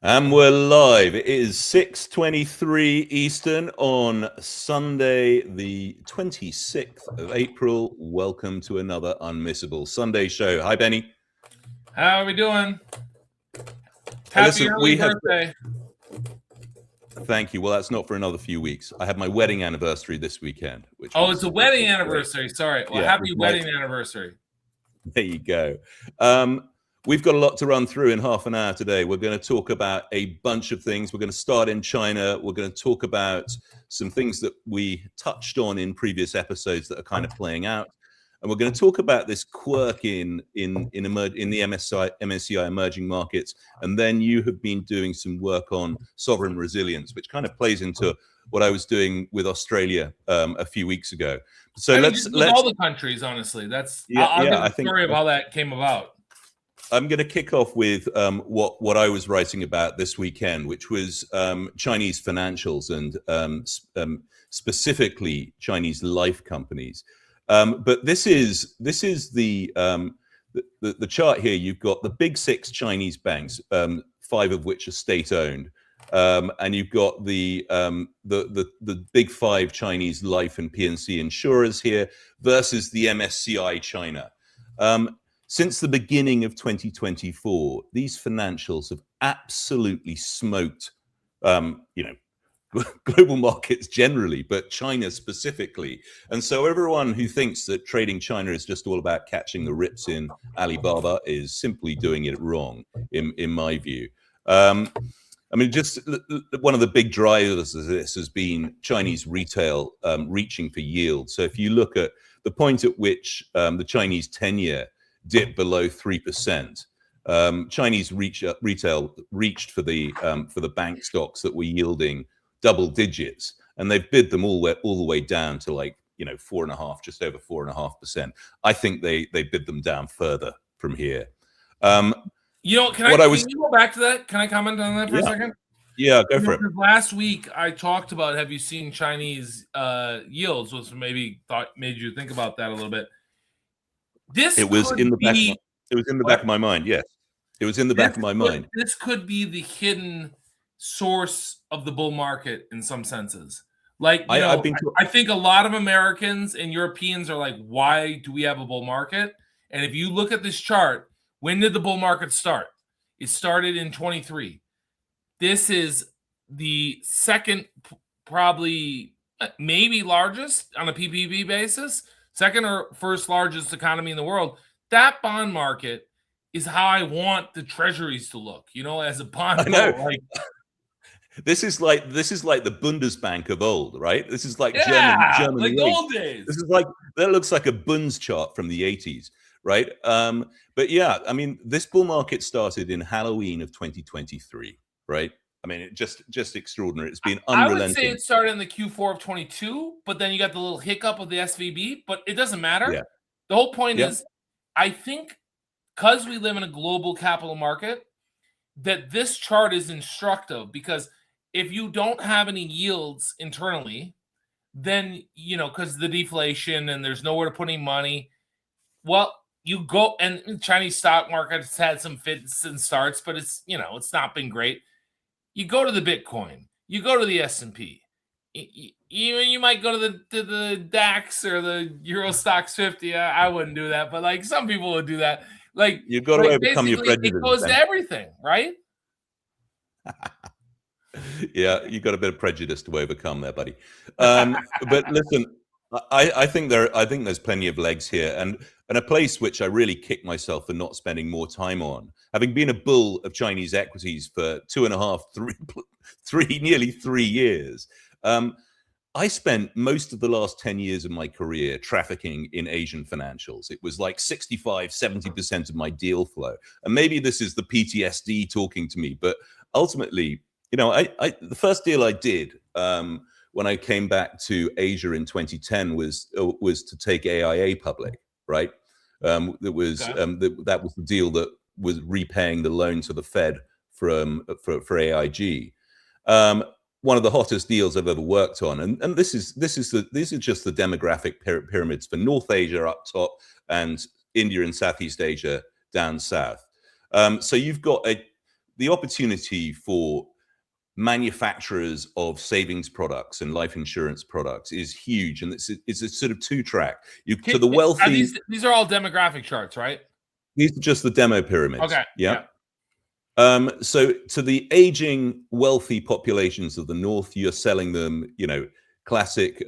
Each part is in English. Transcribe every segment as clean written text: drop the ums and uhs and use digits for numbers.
And we're live. It is 6:23 Eastern on Sunday, the 26th of April. Welcome to another Unmissable Sunday show. Hi, Benny. How are we doing? Happy early birthday. Thank you. Well, that's not for another few weeks. I have my wedding anniversary this weekend. It's a wedding anniversary. Sorry. Well, yeah, happy wedding anniversary. There you go. We've got a lot to run through in half an hour today. We're going to talk about a bunch of things. We're going to start in China. We're going to talk about some things that we touched on in previous episodes that are kind of playing out. And we're going to talk about this quirk in the MSCI Emerging Markets. And then you have been doing some work on sovereign resilience, which kind of plays into what I was doing with Australia a few weeks ago. So let's all the countries, honestly. I'll give the story of how that came about. I'm going to kick off with what I was writing about this weekend, which was Chinese financials and specifically Chinese life companies. But this is the chart here. You've got the big six Chinese banks, 5 of which are state-owned, and you've got the big 5 Chinese life and P&C insurers here versus the MSCI China. Since the beginning of 2024, these financials have absolutely smoked, global markets generally, but China specifically. And so everyone who thinks that trading China is just all about catching the rips in Alibaba is simply doing it wrong, in my view. Just one of the big drivers of this has been Chinese retail reaching for yield. So if you look at the point at which the Chinese 10-year dipped below 3%, Chinese retail reached for the bank stocks that were yielding double digits, and they've bid them all the way down to 4.5%, just over 4.5%. I think they bid them down further from here. Can you go back to that? Can I comment on that for a second? Yeah, go for it. Last week I talked about, have you seen Chinese yields, which maybe made you think about that a little bit. It was in the back of my mind. Yes, it was in the back of my mind. This could be the hidden source of the bull market in some senses. I think a lot of Americans and Europeans are like, why do we have a bull market? And if you look at this chart, when did the bull market start? It started in 23. This is the second, probably maybe largest on a PPP basis, second or first largest economy in the world. That bond market is how I want the treasuries to look, as a bond. This is like the Bundesbank of old, right? This is like German like old days. This is that looks like a Bunds chart from the 80s, right? But yeah, this bull market started in Halloween of 2023, right? It just extraordinary. It's been unrelenting. I would say it started in the Q4 of 22, but then you got the little hiccup of the SVB, but it doesn't matter. Yeah. The whole point is, I think because we live in a global capital market, that this chart is instructive, because if you don't have any yields internally, then, because the deflation and there's nowhere to put any money, well, you go, and Chinese stock market has had some fits and starts, but it's, it's not been great. You go to the Bitcoin, you go to the S&P, you might go to the DAX or the Euro Stocks 50. I wouldn't do that, but some people would do that. You've got to overcome your prejudice. It goes to everything, right? Yeah, you've got a bit of prejudice to overcome there, buddy. But listen, I think there's plenty of legs here, and a place which I really kick myself for not spending more time on, having been a bull of Chinese equities for 2.5, nearly 3 years. I spent most of the last 10 years of my career trafficking in Asian financials. It was like 65-70% of my deal flow, and maybe this is the PTSD talking to me, but ultimately, the first deal I did when I came back to Asia in 2010 was to take AIA public, right? That was the deal that was repaying the loan to the Fed for AIG. One of the hottest deals I've ever worked on, and these are just the demographic pyramids for North Asia up top and India and Southeast Asia down south. So you've got the opportunity for manufacturers of savings products and life insurance products is huge, and it's a sort of two-track. To the wealthy, these are all demographic charts, right? these are just the demo pyramids. Okay. Yeah. So to the aging wealthy populations of the North, you're selling them, classic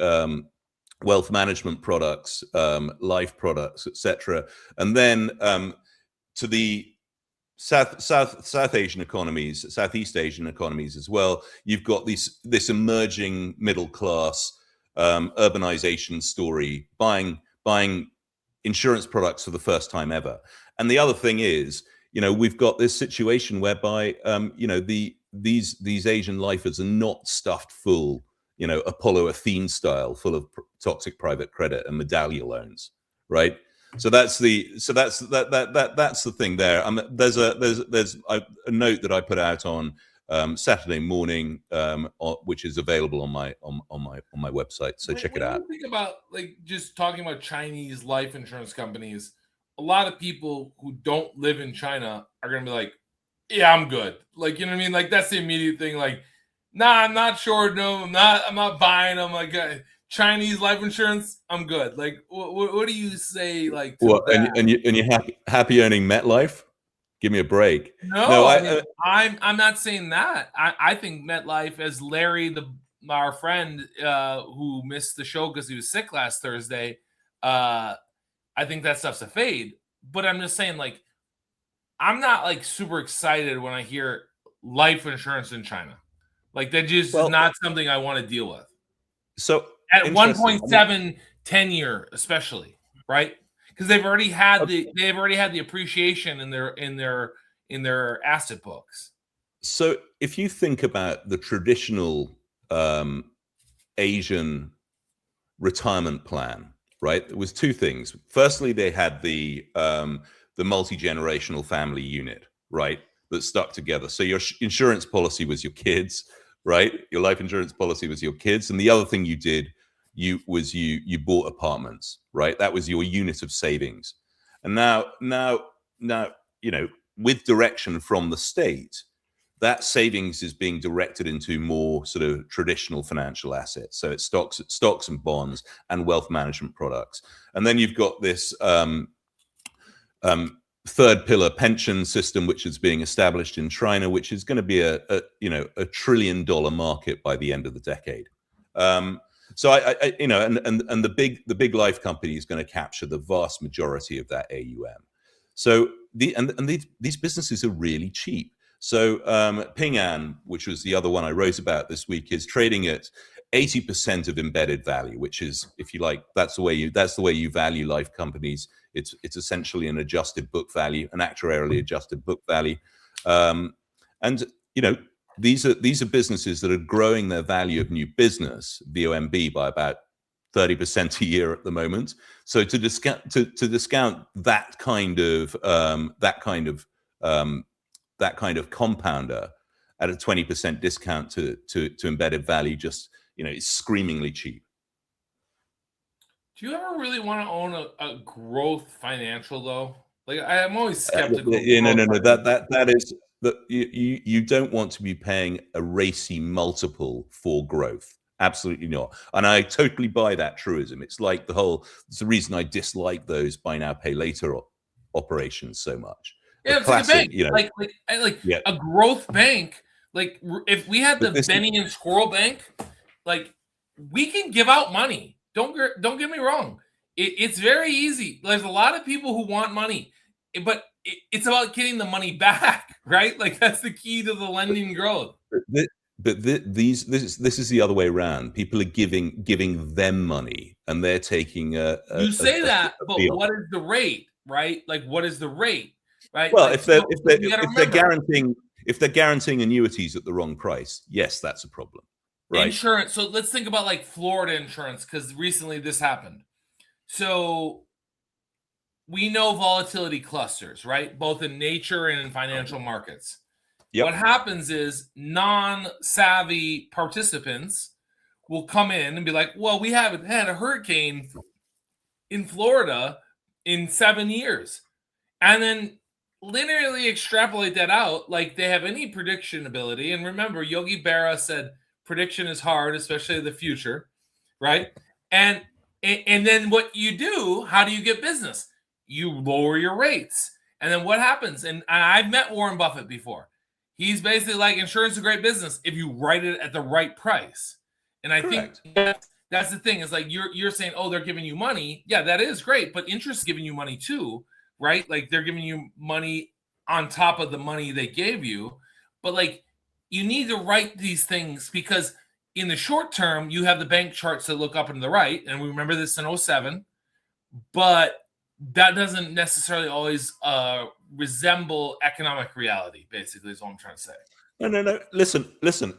wealth management products, life products, etc. And then to the South Asian economies, Southeast Asian economies as well, you've got this emerging middle class urbanization story, buying insurance products for the first time ever. And the other thing is, we've got this situation whereby these Asian lifers are not stuffed full, Apollo Athene style, full of toxic private credit and medallion loans, right? So that's the thing there. There's a note that I put out on Saturday morning, which is available on my website. So check it out. When you think about just talking about Chinese life insurance companies, a lot of people who don't live in China are going to be like, "Yeah, I'm good." You know what I mean? That's the immediate thing. Nah, I'm not sure. No, I'm not buying them. Chinese life insurance, I'm good. What do you say? And you're happy owning MetLife? Give me a break. No, I'm not saying that. I think MetLife, as Larry, our friend who missed the show because he was sick last Thursday, I think that stuff's a fade. But I'm just saying, I'm not super excited when I hear life insurance in China. That just is not something I want to deal with. So at 1.7 10-year, especially, right? Because they've already had the appreciation in their asset books. So if you think about the traditional Asian retirement plan, right, there was two things. Firstly, they had the multi-generational family unit, right, that stuck together. So your insurance policy was your kids, right? Your life insurance policy was your kids, and the other thing you did, you bought apartments, right? That was your unit of savings. And now, with direction from the state, that savings is being directed into more sort of traditional financial assets. So it's stocks and bonds and wealth management products. And then you've got this third pillar pension system, which is being established in China, which is going to be a $1 trillion market by the end of the decade. So the big life company is going to capture the vast majority of that AUM. So these businesses are really cheap. So Ping An, which was the other one I wrote about this week, is trading at 80% of embedded value, which is, if you like, that's the way you value life companies. It's essentially an adjusted book value, an actuarially adjusted book value, and these are businesses that are growing their value of new business, VONB, by about 30% a year at the moment. So to discount that kind of compounder at a 20% discount to embedded value, just is screamingly cheap. Do you ever really want to own a growth financial though? I'm always skeptical. No. That is that you don't want to be paying a racy multiple for growth. Absolutely not. And I totally buy that truism. It's the reason I dislike those buy now, pay later operations so much. Yeah, it's classic, like a bank, a growth bank. If we had the Benny and Squirrel Bank, we can give out money. Don't get me wrong. It's very easy. There's a lot of people who want money, but it's about getting the money back, right? That's the key to the lending growth. But this is the other way around. People are giving them money, and they're taking but what is the rate, right? What is the rate, right? Well, if they're guaranteeing annuities at the wrong price, yes, that's a problem. Right. Insurance. So let's think about Florida insurance, because recently this happened. So we know volatility clusters, right? Both in nature and in financial markets. Yep. What happens is non-savvy participants will come in and be like, well, we haven't had a hurricane in Florida in 7 years. And then linearly extrapolate that out like they have any prediction ability. And remember, Yogi Berra said prediction is hard, especially the future, right? And then what you do, how do you get business? You lower your rates. And then what happens? And I've met Warren Buffett before. He's basically like, insurance is a great business if you write it at the right price. And I Correct. think that's the thing. Is like you're saying, oh, they're giving you money. Yeah, that is great, but interest is giving you money too, right? Like they're giving you money on top of the money they gave you. But like you need to write these things because in the short term, you have the bank charts that look up and to the right. And we remember this in 07, but that doesn't necessarily always resemble economic reality, basically, is what I'm trying to say. No. Listen.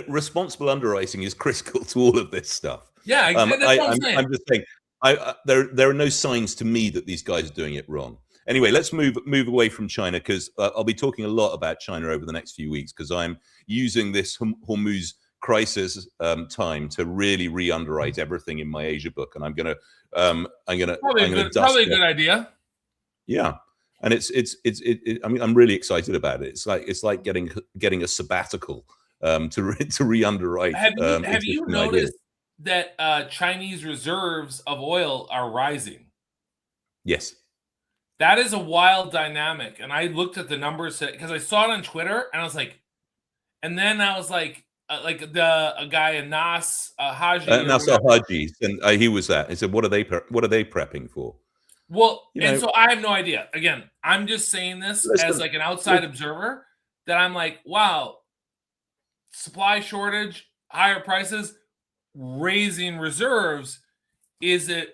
Responsible underwriting is critical to all of this stuff. Yeah, that's what I'm saying. I'm just saying, there are no signs to me that these guys are doing it wrong. Anyway, let's move away from China because I'll be talking a lot about China over the next few weeks because I'm using this Hormuz crisis time to really re-underwrite everything in my Asia book, and I'm gonna probably a good idea. Yeah, and I mean, I'm really excited about it. It's like getting a sabbatical to re-underwrite. Have you noticed that Chinese reserves of oil are rising? Yes. That is a wild dynamic. And I looked at the numbers because I saw it on Twitter and I was like, and then I was like a guy, Nas Haji. Nas Haji, and he was that. He said, what are they prepping for? Well, so I have no idea. Again, I'm just saying this as like an outside observer that I'm like, wow, supply shortage, higher prices, raising reserves is an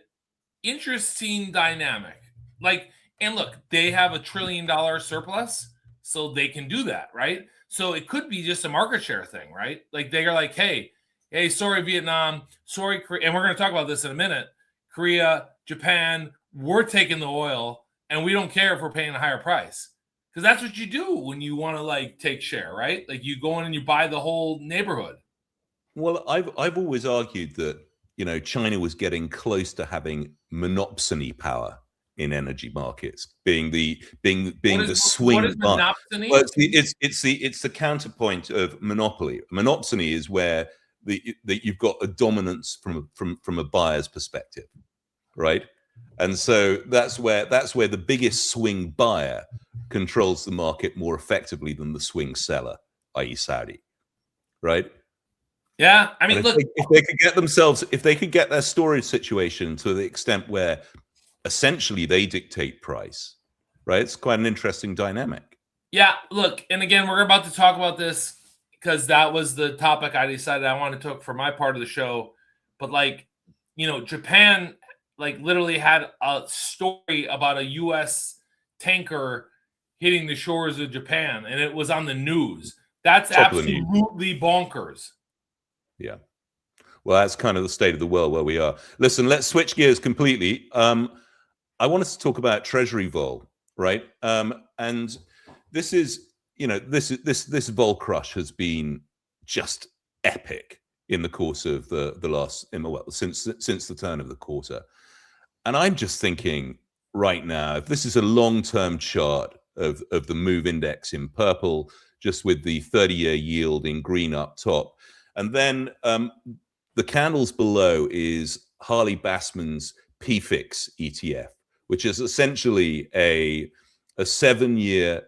interesting dynamic. Like, and look, they have $1 trillion surplus, so they can do that, right? So it could be just a market share thing, right? Like they are like, hey, sorry, Vietnam, sorry, Korea, and we're going to talk about this in a minute. Korea, Japan, we're taking the oil, and we don't care if we're paying a higher price. Because that's what you do when you want to like take share, right? Like you go in and you buy the whole neighborhood. Well, I've always argued that China was getting close to having monopsony power in energy markets, being the swing. What is monopsony? Well, it's the counterpoint of monopoly. Monopsony is where you've got a dominance from a buyer's perspective, right? And so that's where the biggest swing buyer controls the market more effectively than the swing seller, i.e., Saudi, right? Yeah, I mean, look, if they could get their storage situation to the extent where essentially they dictate price, right? It's quite an interesting dynamic. Yeah, look, and again, we're about to talk about this because that was the topic I decided I wanted to talk for my part of the show. But like, Japan like literally had a story about a U.S. tanker hitting the shores of Japan, and it was on the news. That's absolutely bonkers. Yeah. Well, that's kind of the state of the world where we are. Listen, let's switch gears completely. I want us to talk about Treasury vol, right? And this is, this vol crush has been just epic in the course of the last, since the turn of the quarter. And I'm just thinking right now, if this is a long-term chart of the move index in purple, just with the 30-year yield in green up top, and then the candles below is Harley Bassman's PFIX ETF, which is essentially a 7-year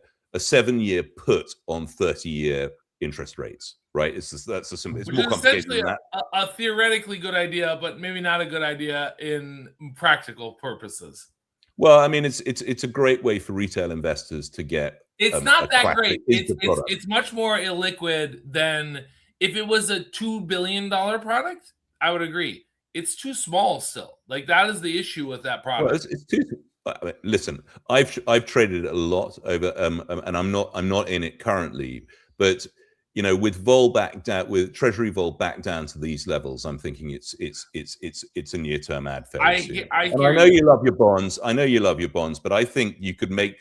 put on 30-year interest rates, right? It's more complicated than that. A theoretically good idea, but maybe not a good idea in practical purposes. Well, I mean, it's a great way for retail investors to get. It's not that great. It's much more illiquid than if it was a $2 billion product. I would agree. It's too small still. Like that is the issue with that product. Well, it's too. Listen, I've traded a lot over, and I'm not in it currently, but with Treasury vol back down to these levels, I'm thinking it's a near-term ad fairly soon. I know you love your bonds. I know you love your bonds, but I think you could make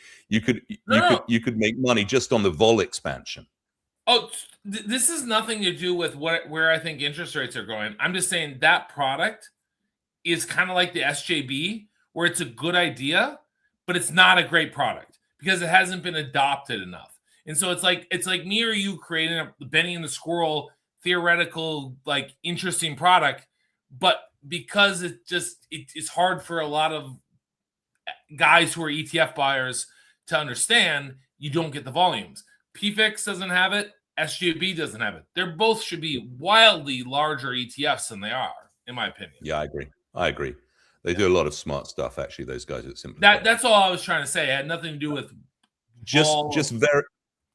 money just on the vol expansion. Oh, this has nothing to do with where I think interest rates are going. I'm just saying that product is kind of like the SJB, where it's a good idea, but it's not a great product because it hasn't been adopted enough. And so it's like me or you creating a Benny and the Squirrel theoretical, like, interesting product, but because it's hard for a lot of guys who are ETF buyers to understand, you don't get the volumes. PFIX doesn't have it. SJB doesn't have it. They're both should be wildly larger ETFs than they are, in my opinion. Yeah, I agree. They do a lot of smart stuff, actually, those guys at Simplify. That's all I was trying to say. It had nothing to do with just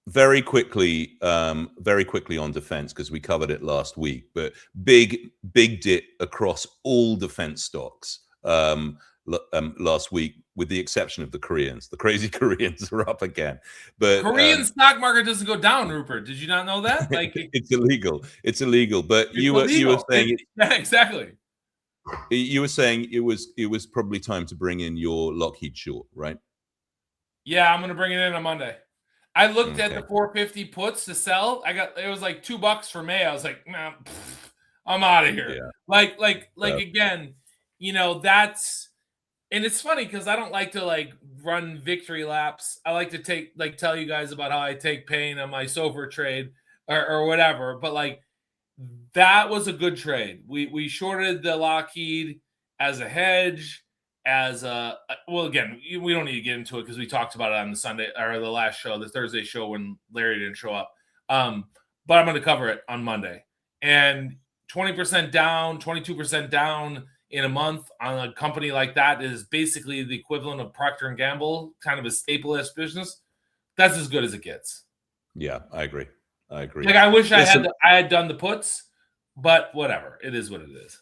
very quickly on defense, because we covered it last week, but big dip across all defense stocks last week, with the exception of the Koreans. The crazy Koreans are up again. But Korean stock market doesn't go down, Rupert. Did you not know that? Like, it's illegal. It's illegal. But you were saying yeah, exactly. You were saying it was probably time to bring in your Lockheed short, right? Yeah, I'm gonna bring it in on Monday. I looked at the 450 puts to sell. It was like $2 for May. I was like, nah, I'm out of here. Yeah. Again, that's, and it's funny because I don't like to like run victory laps. I like to tell you guys about how I take pain on my SOFR trade or whatever. But like, that was a good trade. We shorted the Lockheed as a hedge. Again, we don't need to get into it because we talked about it on the Sunday or the last show, the Thursday show, when Larry didn't show up. But I'm going to cover it on Monday. And 20% down, 22% down in a month on a company like that is basically the equivalent of Procter & Gamble, kind of a staple-ish business. That's as good as it gets. Yeah, I agree. Like, I wish I had done the puts, but whatever. It is what it is.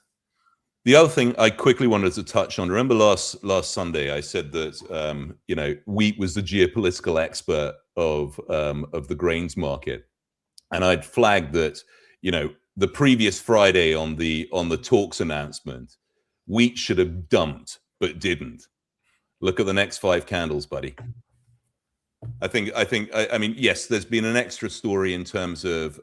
The other thing I quickly wanted to touch on, remember last Sunday I said that wheat was the geopolitical expert of the grains market, and I'd flagged that the previous Friday on the talks announcement, wheat should have dumped but didn't. Look at the next 5 candles, buddy. I mean, yes, there's been an extra story in terms of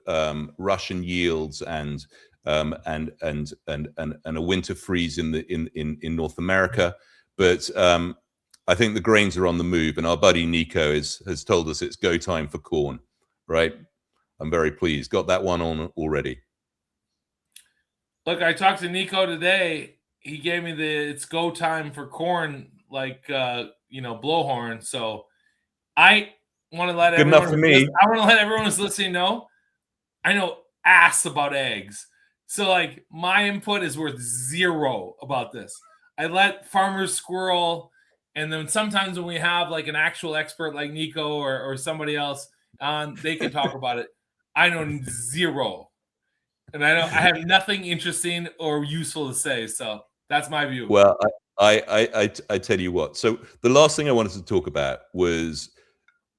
Russian yields and a winter freeze in North America, but I think the grains are on the move, and our buddy Nico has told us it's go time for corn, right? I'm very pleased. Got that one on already. Look, I talked to Nico today. He gave me it's go time for corn, like blowhorn. So I want to let everyone. Good enough for me. I want to let everyone who's listening know. I know ass about eggs. So, like, my input is worth 0 about this. I let Farmer's Squirrel, and then sometimes when we have, like, an actual expert like Nico or somebody else on, they can talk about it. I know 0. And I have nothing interesting or useful to say. So that's my view. Well, I tell you what. So the last thing I wanted to talk about was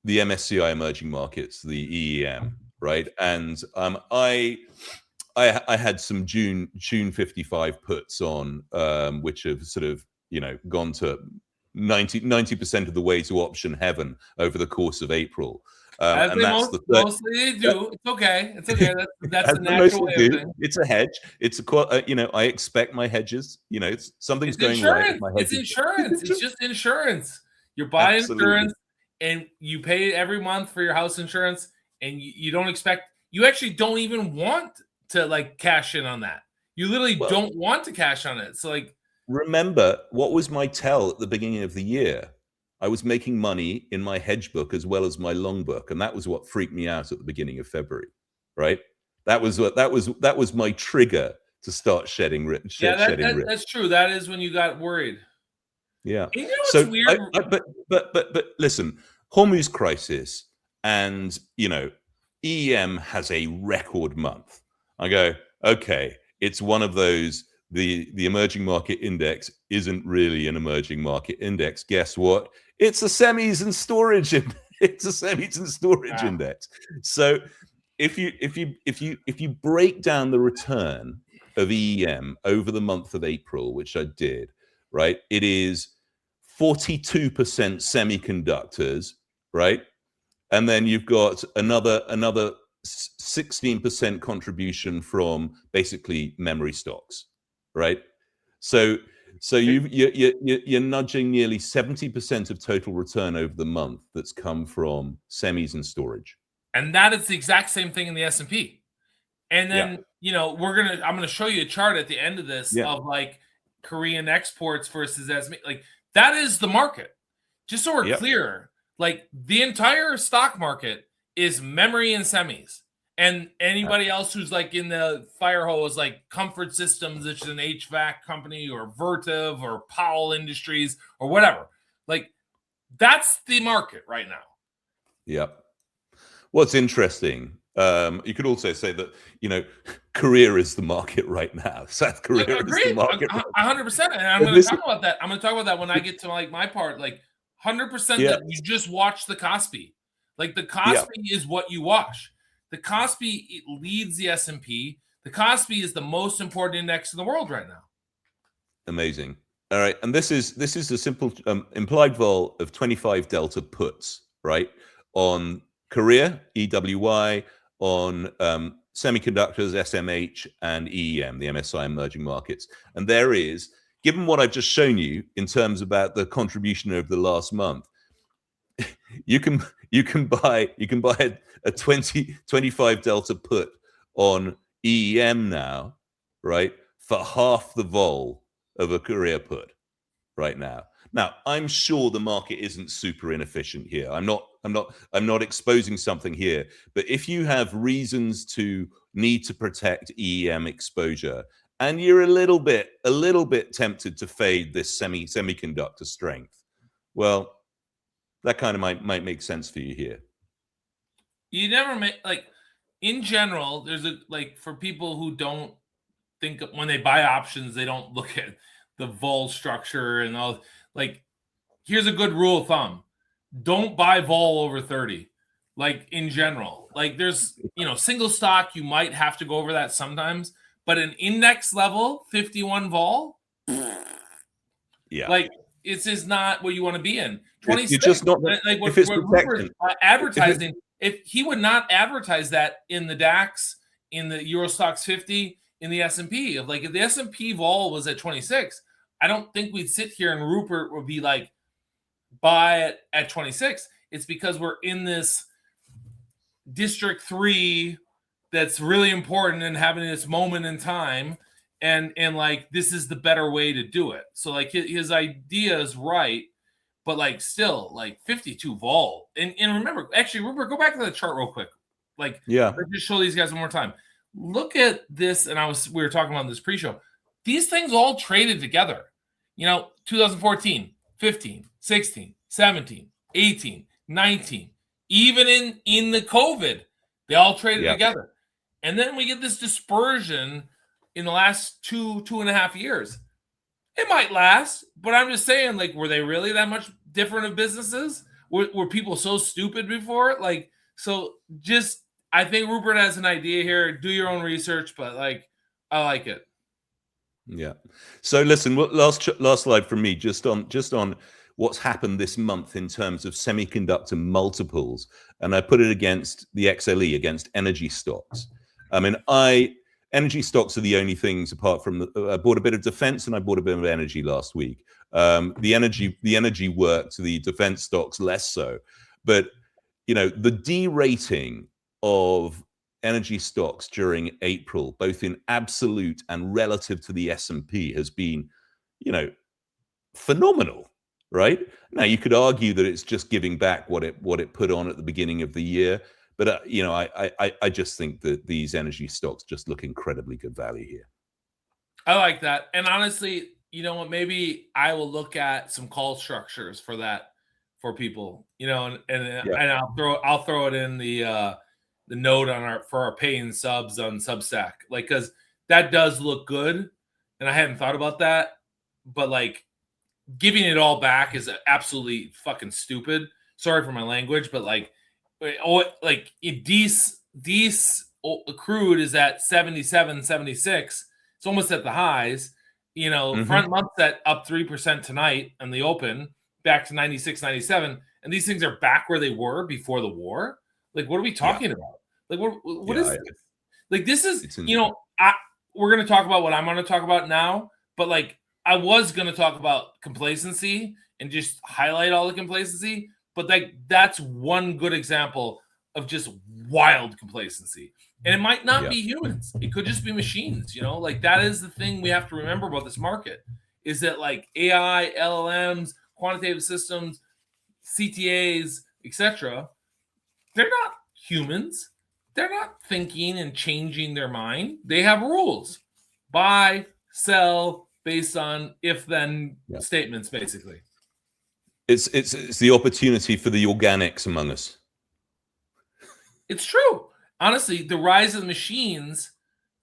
the MSCI Emerging Markets, the EEM, right? And I had some June 55 puts on, which have sort of gone to 90% of the way to option heaven over the course of April. And that's mostly they do. It's okay. That's the natural way of thing. It's a hedge. It's I expect my hedges. Something's going right. It's insurance. It's just insurance. You're buying insurance, and you pay every month for your house insurance, and you don't expect. You actually don't even want to like cash in on that. You literally don't want to cash on it. So like, remember what was my tell at the beginning of the year? I was making money in my hedge book as well as my long book, and that was what freaked me out at the beginning of February, right? That was my trigger to start shedding risk. That's true. That is when you got worried. Yeah. You know what's weird? But listen, Hormuz crisis, and EM has a record month. I go, okay, it's one of those. The emerging market index isn't really an emerging market index. Guess what? It's a semis and storage. It's a semis and storage index. So if you break down the return of EM over the month of April, which I did, right? It is 42% semiconductors, right? And then you've got another 16% contribution from basically memory stocks. Right. So So you're nudging nearly 70% of total return over the month that's come from semis and storage. And that is the exact same thing in the S&P. And then, I'm going to show you a chart at the end of this of like Korean exports versus like that is the market. Just so we're clear, like the entire stock market is memory and semis. And anybody else who's like in the fire hose, like Comfort Systems, which is an HVAC company, or Vertiv or Powell Industries or whatever, like that's the market right now. Yep. What's interesting, you could also say that, Korea is the market right now. South Korea is the market. 100%. And I'm going to talk about that. I'm going to talk about that when I get to like my part, like 100% that you just watch the Kospi. Like the Kospi is what you watch. The Kospi leads the S&P. The Kospi is the most important index in the world right now. Amazing. All right. And this is a simple implied vol of 25 delta puts, right? On Korea, EWY, on semiconductors, SMH, and EEM, the MSCI Emerging Markets. And there is, given what I've just shown you in terms about the contribution over the last month, you can buy a 25 delta put on EEM now, right, for half the vol of a Korea put right now. Now, I'm sure the market isn't super inefficient here. I'm not exposing something here, but if you have reasons to need to protect EEM exposure, and you're a little bit tempted to fade this semiconductor strength, well, that kind of might make sense for you here. You never make, like, in general, there's for people who don't think when they buy options, they don't look at the vol structure and all. Like, here's a good rule of thumb: don't buy vol over 30. Like, in general, like there's single stock, you might have to go over that sometimes, but an index level 51 vol, like it's just not what you want to be in. 26, you're just not, like if it's protected. Advertising, if he would not advertise that in the DAX, in the Eurostoxx 50, in the S&P, if the S&P vol was at 26, I don't think we'd sit here and Rupert would be like, buy it at 26. It's because we're in this District 3 that's really important and having this moment in time, and like this is the better way to do it. So like his idea is right, but still 52 vol. And remember, actually, Rupert, go back to the chart real quick. Let's just show these guys one more time. Look at this, and we were talking about this pre-show. These things all traded together. 2014, 15, 16, 17, 18, 19, even in the COVID, they all traded together. And then we get this dispersion in the last two and a half years. It might last, but I'm just saying, were they really that much different of businesses? Were people so stupid before? I think Rupert has an idea here. Do your own research, but I like it. Yeah. So listen, last slide from me, just on what's happened this month in terms of semiconductor multiples, and I put it against the XLE, against energy stocks. I mean, energy stocks are the only things apart from I bought a bit of defense and I bought a bit of energy last week. The energy worked, the defense stocks less so. But the derating of energy stocks during April, both in absolute and relative to the S&P, has been, phenomenal, right? Now you could argue that it's just giving back what it put on at the beginning of the year, but I just think that these energy stocks just look incredibly good value here. I like that, and honestly, you know what? Maybe I will look at some call structures for that for people, and I'll throw it in the note on for our paying subs on Substack, because that does look good, and I hadn't thought about that, but giving it all back is absolutely fucking stupid. Sorry for my language, but these accrued is at 77, 76. It's almost at the highs. Front month set up 3% tonight on the open, back to 96, 97, and these things are back where they were before the war. What are we talking about? What is this? This is, we're going to talk about what I'm going to talk about now, but I was going to talk about complacency and just highlight all the complacency, but that's one good example of just wild complacency. And it might not be humans. It could just be machines, like that is the thing we have to remember about this market is that like AI, LLMs, quantitative systems, CTAs, etc., they're not humans. They're not thinking and changing their mind. They have rules. Buy, sell, based on if-then statements, basically. It's the opportunity for the organics among us. It's true. Honestly, the rise of the machines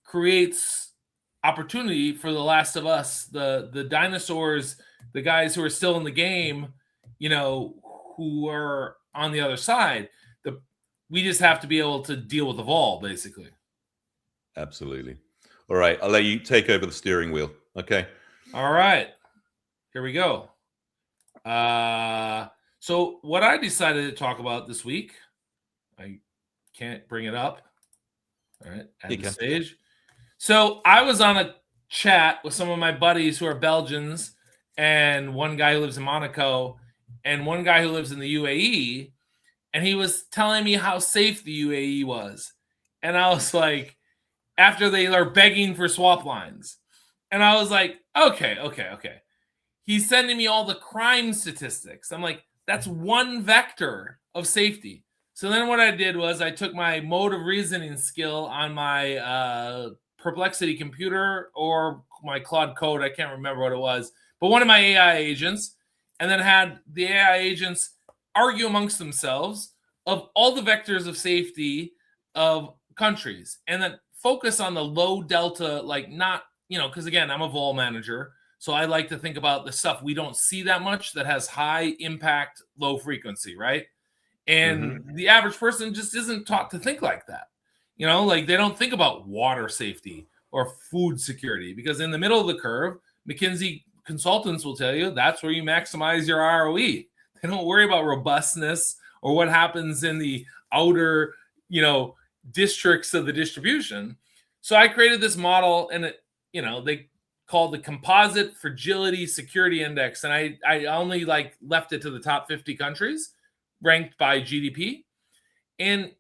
creates opportunity for the last of us, the dinosaurs, the guys who are still in the game, who are on the other side. We just have to be able to deal with the vol, basically. Absolutely. All right, I'll let you take over the steering wheel. Okay. All right. Here we go. So what I decided to talk about this week, I can't bring it up. All right, at the stage. So I was on a chat with some of my buddies who are Belgians, and one guy who lives in Monaco, and one guy who lives in the UAE, and he was telling me how safe the UAE was. And I was like, after they are begging for swap lines. And I was like, okay. He's sending me all the crime statistics. I'm like, that's one vector of safety. So then what I did was I took my mode of reasoning skill on my Perplexity computer or my Claude Code, I can't remember what it was, but one of my AI agents, and then had the AI agents argue amongst themselves of all the vectors of safety of countries, and then focus on the low delta, like not, because again, I'm a vol manager, so I like to think about the stuff we don't see that much that has high impact, low frequency, right? And the average person just isn't taught to think like that. Like they don't think about water safety or food security, because in the middle of the curve, McKinsey consultants will tell you that's where you maximize your ROE. They don't worry about robustness or what happens in the outer, districts of the distribution. So I created this model, and they called the Composite Fragility Security Index, and I only left it to the top 50 countries ranked by GDP. And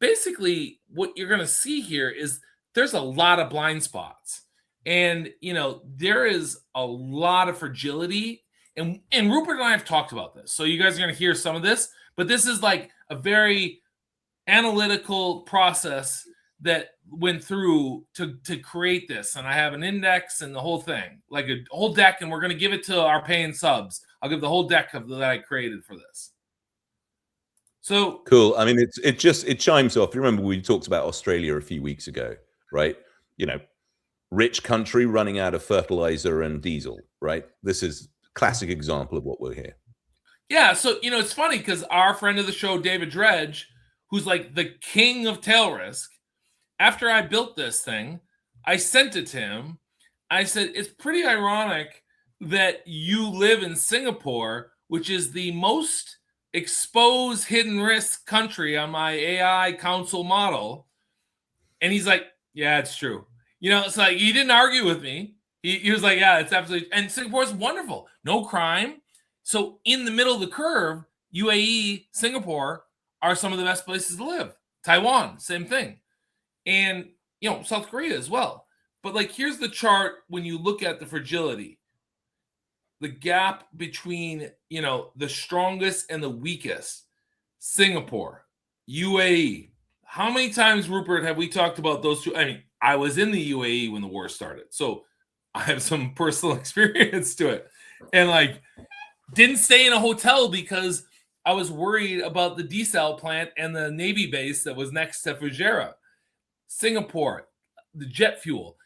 basically what you're going to see here is there's a lot of blind spots, and there is a lot of fragility. And Rupert and I have talked about this, so you guys are going to hear some of this, but this is like a very analytical process that went through to create this. And I have an index and the whole thing, like a whole deck, and we're going to give it to our paying subs. I'll give the whole deck that I created for this. So cool. I mean, it chimes off. You remember we talked about Australia a few weeks ago, right? Rich country running out of fertilizer and diesel, right? This is classic example of what we're here. Yeah, so it's funny because our friend of the show, David Dredge, who's like the king of tail risk, after I built this thing, I sent it to him. I said, it's pretty ironic that you live in Singapore, which is the most exposed hidden risk country on my AI council model. And he's like, yeah, it's true. It's like he didn't argue with me. He was like, yeah, it's absolutely. And Singapore is wonderful. No crime. So in the middle of the curve, UAE, Singapore are some of the best places to live. Taiwan, same thing. And, South Korea as well. But here's the chart when you look at the fragility. The gap between, the strongest and the weakest. Singapore, UAE. How many times, Rupert, have we talked about those two? I mean, I was in the UAE when the war started, so I have some personal experience to it. And didn't stay in a hotel because I was worried about the desal plant and the Navy base that was next to Fujairah. Singapore, the jet fuel.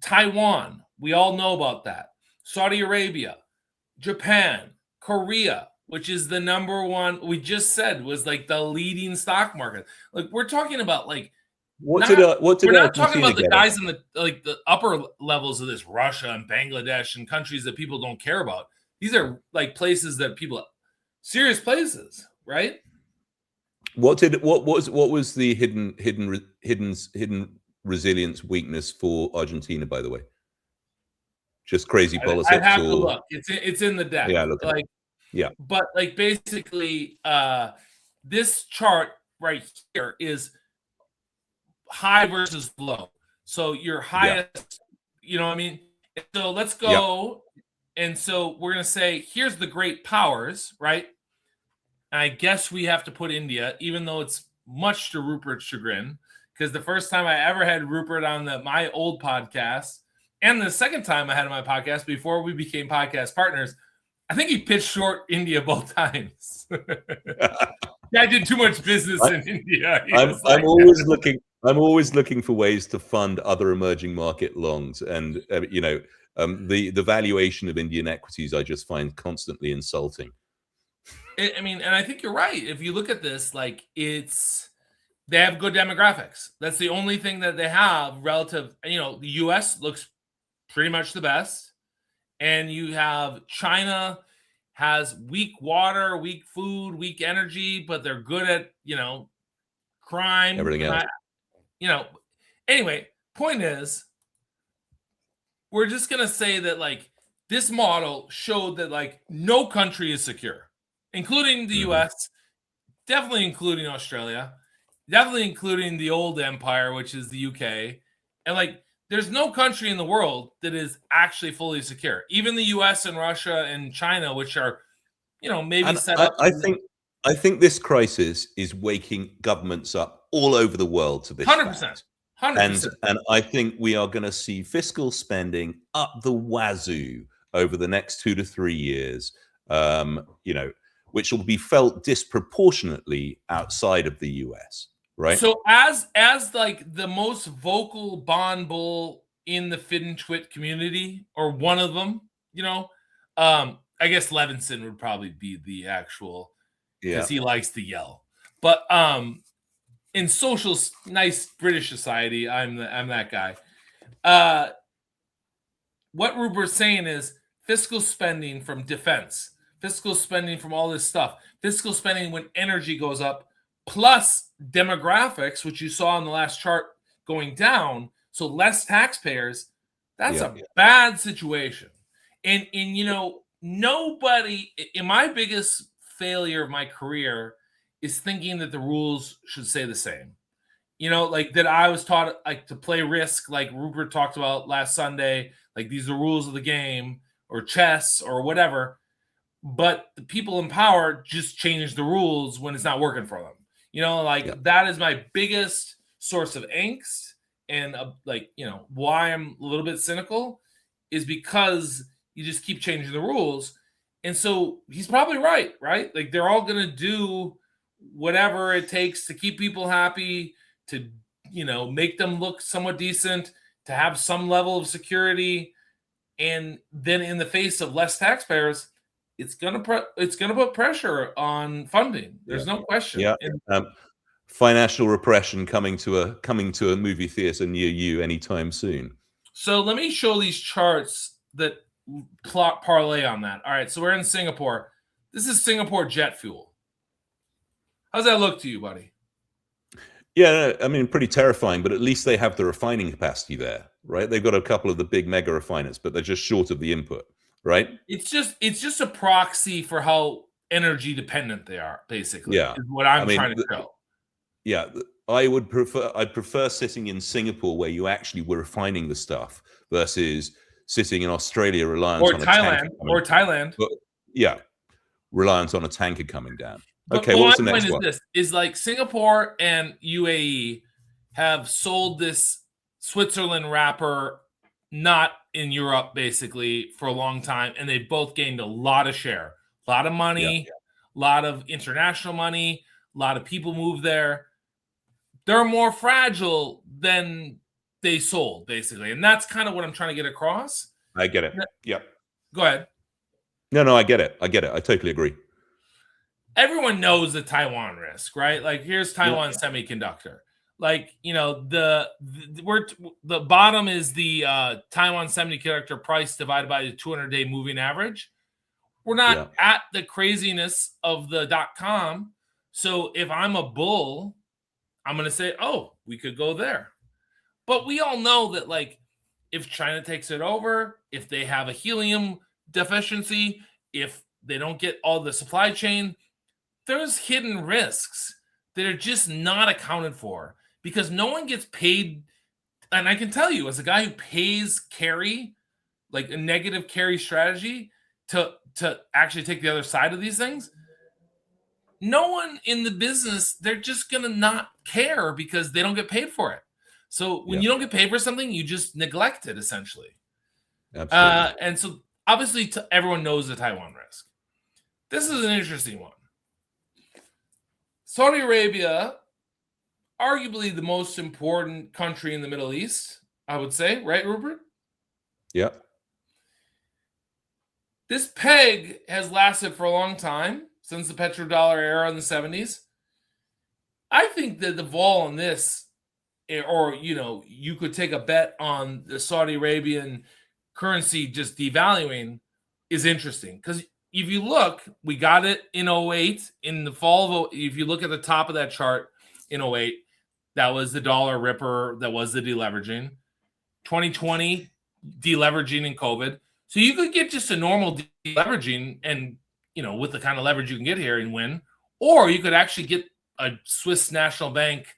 Taiwan, we all know about that. Saudi Arabia, Japan, Korea, which is the number one, we just said was the leading stock market. We're talking about we're not talking about the guys in the upper levels of this, Russia and Bangladesh and countries that people don't care about. These are places that people, serious places, right? What was the hidden resilience weakness for Argentina, by the way? just crazy I'd politics, have to or look. It's in the deck. yeah, look at it. Yeah, But like basically, this chart right here is high versus low. So your yeah, highest, you know what I mean? So let's yeah. go. And so we're going to say, here's the great powers, right? And I guess we have to put India, even though it's much to Rupert's chagrin, because the first time I ever had Rupert on my old podcast, and the second time I had him on my podcast before we became podcast partners, I think he pitched short India both times. I did too much business in India. I'm always looking. I'm always looking for ways to fund other emerging market longs, and the valuation of Indian equities I just find constantly insulting. I mean, and I think you're right. If you look at this, like they have good demographics. That's the only thing that they have relative. The U.S. looks pretty much the best, and you have China has weak water, weak food, weak energy, but they're good at crime, Everything else. Anyway, point is, we're just gonna say that like this model showed that like no country is secure, including the US, definitely including Australia, definitely including the old empire, which is the UK. And like there's no country in the world that is actually fully secure. Even the US and Russia and China, which are, maybe And set up. I think this crisis is waking governments up all over the world to this 100%. fact. 100%. And I think we are going to see fiscal spending up the wazoo over the next 2 to 3 years, which will be felt disproportionately outside of the US, right? So as like the most vocal bond bull in the Fit and Twit community, or one of them, I guess Levinson would probably be the actual, because he likes to yell. But in social, nice British society, I'm that guy. What Rupert's saying is fiscal spending from defense, fiscal spending from all this stuff, fiscal spending when energy goes up, plus demographics, which you saw in the last chart, going down, so less taxpayers. That's a bad situation. And nobody, in my biggest failure of my career is thinking that the rules should stay the same. Like that I was taught like to play Risk, like Rupert talked about last Sunday, like these are the rules of the game, or chess or whatever. But the people in power just change the rules when it's not working for them. That is my biggest source of angst, and why I'm a little bit cynical is because you just keep changing the rules. And so he's probably right? Like they're all going to do whatever it takes to keep people happy, to make them look somewhat decent, to have some level of security. And then in the face of less taxpayers, it's gonna put pressure on funding. There's no question. Yeah. Financial repression coming to a movie theater near you anytime soon. So let me show these charts that plot parlay on that. All right, so we're in Singapore. This is Singapore jet fuel. How's that look to you, buddy? Yeah, I mean, pretty terrifying, but at least they have the refining capacity there, right? They've got a couple of the big mega refiners, but they're just short of the input, right? It's just a proxy for how energy dependent they are, basically. Yeah, is what I'm trying to show. Yeah, I'd prefer sitting in Singapore where you actually were refining the stuff versus sitting in Australia reliant on Thailand. But, yeah, reliant on a tanker coming down. But okay, what's the next one? Is like Singapore and UAE have sold this Switzerland wrapper, not in Europe, basically, for a long time, and they both gained a lot of share, a lot of money, a lot of international money, a lot of people moved there. They're more fragile than they sold, basically, and that's kind of what I'm trying to get across. I get it. Yep. Go ahead. No, I get it. I totally agree. Everyone knows the Taiwan risk, right? Like here's Taiwan Semiconductor. Like, the bottom is the Taiwan Semiconductor price divided by the 200-day moving average. We're not at the craziness of the .com. So if I'm a bull, I'm going to say, oh, we could go there. But we all know that like if China takes it over, if they have a helium deficiency, if they don't get all the supply chain, there's hidden risks that are just not accounted for because no one gets paid. And I can tell you, as a guy who pays carry, like a negative carry strategy, to actually take the other side of these things, no one in the business, they're just going to not care because they don't get paid for it. So when you don't get paid for something, you just neglect it, essentially. Absolutely. And so obviously everyone knows the Taiwan risk. This is an interesting one. Saudi Arabia, arguably the most important country in the Middle East, I would say, right, Rupert? Yeah. This peg has lasted for a long time, since the petrodollar era in the 70s. I think that the vol on this, or, you could take a bet on the Saudi Arabian currency just devaluing, is interesting. Because if you look, we got it in 08, in the fall of, if you look at the top of that chart in 08, that was the dollar ripper, that was the deleveraging. 2020, deleveraging in COVID. So you could get just a normal deleveraging and, with the kind of leverage you can get here and win. Or you could actually get a Swiss National Bank,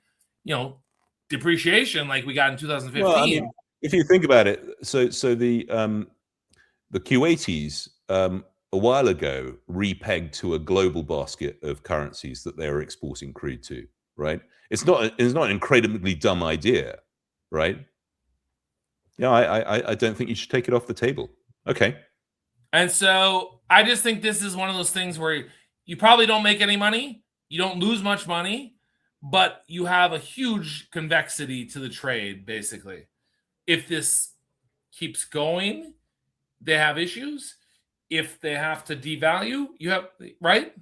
depreciation like we got in 2015. Well, I mean, if you think about it, so the Kuwaitis a while ago repegged to a global basket of currencies that they were exporting crude to, right? It's not an incredibly dumb idea, right? Yeah, I don't think you should take it off the table. Okay. And so I just think this is one of those things where you probably don't make any money, you don't lose much money, but you have a huge convexity to the trade, basically. If this keeps going, they have issues. If they have to devalue, you have, right?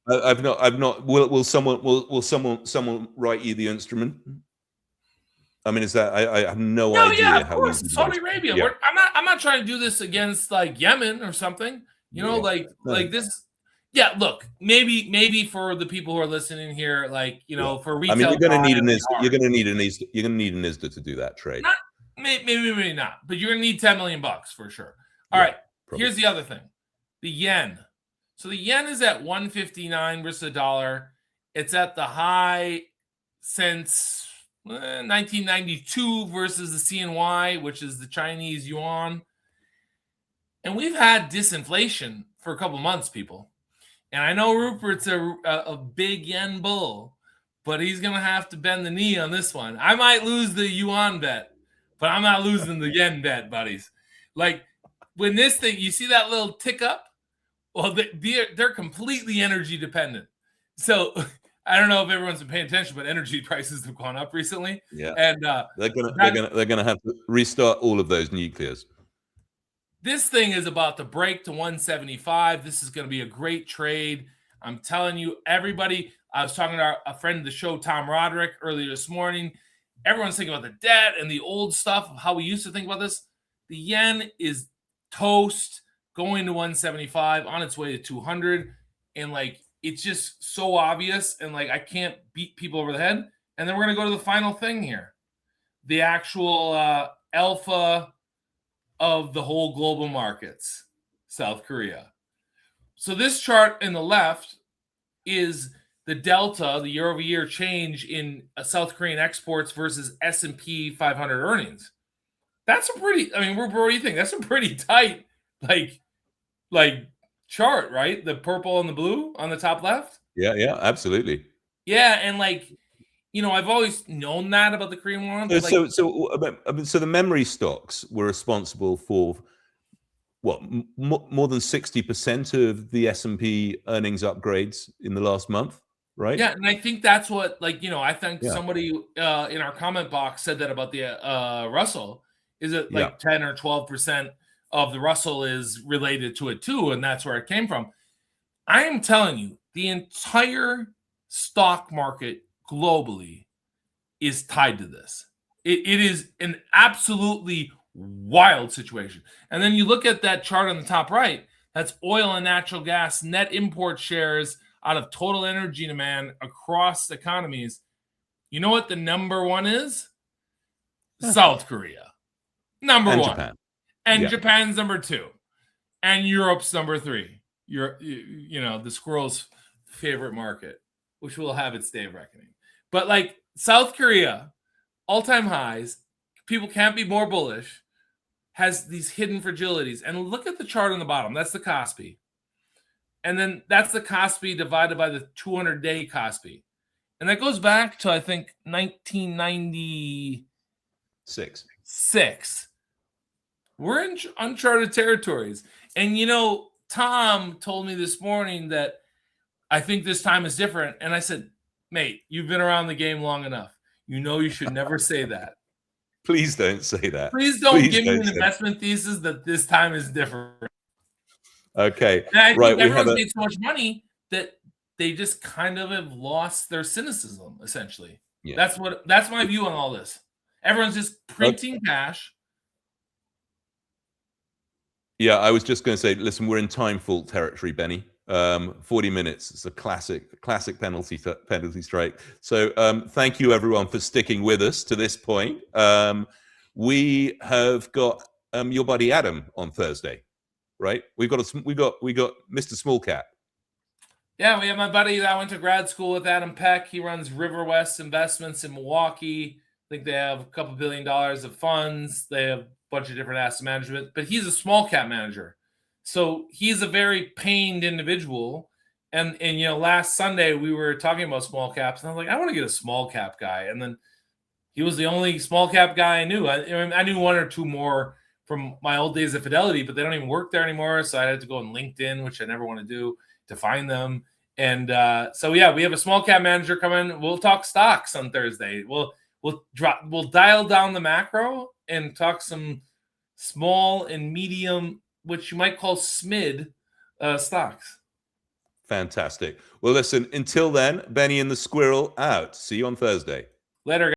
I've not. Will someone write you the instrument? I mean, is that I have no idea. Yeah, of how course, Saudi Arabia. Yeah. I'm not trying to do this against like Yemen or something. Like this. Yeah, look, maybe for the people who are listening here, like for retail. I mean, you're going to need an ISDA. You're going to need an ISDA to do that trade. Maybe not, but you're going to need $10 million for sure. All right. Probably. Here's the other thing, the yen. So the yen is at 159 versus the dollar. It's at the high since 1992 versus the CNY, which is the Chinese yuan. And we've had disinflation for a couple months, people. And I know Rupert's a big yen bull, but he's going to have to bend the knee on this one. I might lose the yuan bet, but I'm not losing the yen bet, buddies. Like when this thing, you see that little tick up? Well, they're completely energy dependent. So I don't know if everyone's been paying attention, but energy prices have gone up recently. Yeah, and they're gonna have to restart all of those nuclears. This thing is about to break to 175. This is going to be a great trade. I'm telling you, everybody. I was talking to a friend of the show, Tom Roderick, earlier this morning. Everyone's thinking about the debt and the old stuff of how we used to think about this. The yen is toast, going to 175, on its way to 200, and like it's just so obvious, and like I can't beat people over the head. And then we're gonna go to the final thing here, the actual alpha of the whole global markets, South Korea. So this chart in the left is the delta, the year-over-year change in South Korean exports versus S&P 500 earnings. That's a pretty, I mean, what do you think? That's a pretty tight, like chart, right? The purple and the blue on the top left. Yeah, absolutely. Yeah, and like, I've always known that about the Korean won. So the memory stocks were responsible for what, more than 60% of the S&P earnings upgrades in the last month, right? Yeah, and I think that's what, I think somebody in our comment box said that about the Russell. Is it 10 or 12% of the Russell is related to it too, and that's where it came from. I am telling you, the entire stock market globally is tied to this. It is an absolutely wild situation. And then you look at that chart on the top right, that's oil and natural gas net import shares out of total energy demand across economies. You know what the number one is? South Korea. number and one. Japan. And Yeah. Japan's number 2. And Europe's number 3. The squirrel's favorite market, which will have its day of reckoning. But like South Korea, all-time highs, people can't be more bullish, has these hidden fragilities. And look at the chart on the bottom. That's the Kospi. And then that's the Kospi divided by the 200-day Kospi. And that goes back to, I think, 1996. We're in uncharted territories. And, Tom told me this morning that I think this time is different. And I said, mate, you've been around the game long enough. You should never say that. Please don't say that. Please don't give me an investment thesis that this time is different. Okay. And I think everyone's made so much money that they just kind of have lost their cynicism, essentially. Yeah. That's my view on all this. Everyone's just printing cash. Yeah, I was just going to say, listen, we're in time fault territory, Benny. 40 minutes. It's a classic penalty strike. So thank you everyone for sticking with us to this point. We have got your buddy Adam on Thursday, right? We got Mr. Small Cap. Yeah, we have my buddy that I went to grad school with, Adam Peck. He runs River West Investments in Milwaukee. I think they have a couple $1 billion of funds. They have a bunch of different asset management, but he's a small cap manager. So he's a very pained individual. And last Sunday we were talking about small caps, and I was like, I want to get a small cap guy. And then he was the only small cap guy I knew. I knew one or two more from my old days at Fidelity, but they don't even work there anymore. So I had to go on LinkedIn, which I never want to do, to find them. And so yeah, we have a small cap manager coming. We'll talk stocks on Thursday. We'll dial down the macro and talk some small and medium, which you might call SMID stocks. Fantastic. Well, listen, until then, Benny and the Squirrel out. See you on Thursday. Later, guys.